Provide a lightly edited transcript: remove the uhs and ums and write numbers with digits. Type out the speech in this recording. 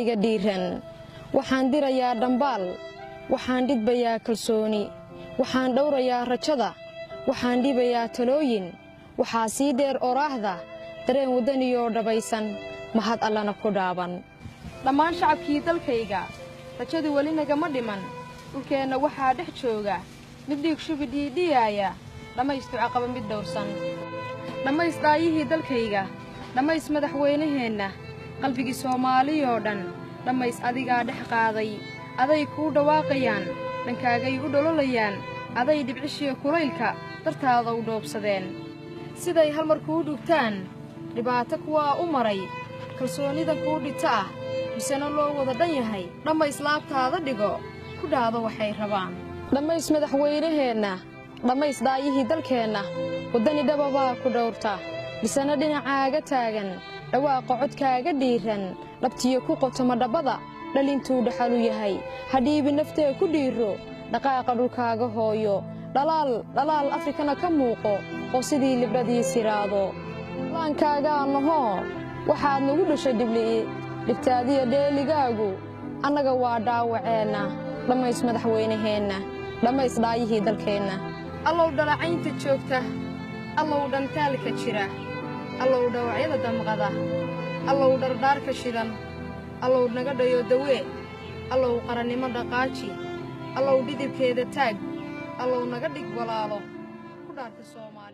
iga dhiiran waxaan dirayaa dhambaal waxaan dhidbayaa kalsooni waxaan dhowrayaa rajada waxaan dhibayaa talooyin waxaa sii dheer oraahda dareen wadaniyo dhabaysan mahad allana ku dhaaban dhammaan shacabkii dalkayga rajadu weli nagama dhiman dhulkeenna waxaa dhex jooga mid dhiig shubi dhiidhiyaaya dhammaystu caqaba mid dhowrsan dhammays dhaayihii dalkayga dhammays madaxweynaheenna qalbigii soomaaliyoo dhan dhammays adigaa dhex qaaday aday kuu dhawaaqayaan dhankaagay u dhololayaan aday dhibcishiya kulaylka dartaada u dhoobsadeen siday hal mar kuu dhugtaan dhibaato kuwaa u maray kalsoonida kuu dhita ah misena loo wada dhan yahay dhammays laabtaada dhigo ku dhaado waxay rabaan dhammays madaxweynaheenna dhammays dhaayihii dalkeenna waddani dhababaa ku dhowrta misena dhinacaaga taagan dhawaaqa codkaaga dhiiran dhabtiyo ku qotoma dhabbada dhalintuu dhaxalu yahay hadhiibi naftee ku dhiiro dhaqaaqa dhulkaaga hooyo dhalaal afrikana ka muuqo oo sidii libradii siraado laankaagaa nahoo waxaad nagu dhashay dhibli'i dhibtaadiya dheeligaagu annaga waa dhaawaceenna dhammays madaxweynaheenna dhammays dhaayihii dalkeenna allow dhalacaynta joogta allow dhantaalka jira allow dhawacyada damqada allow dhardhaarka shidan allow naga dhayo dawee allow qarannimo dhaqaaji allow dhidibkeeda taag allow naga dhig walaalo ku dhaarka Soomaaliya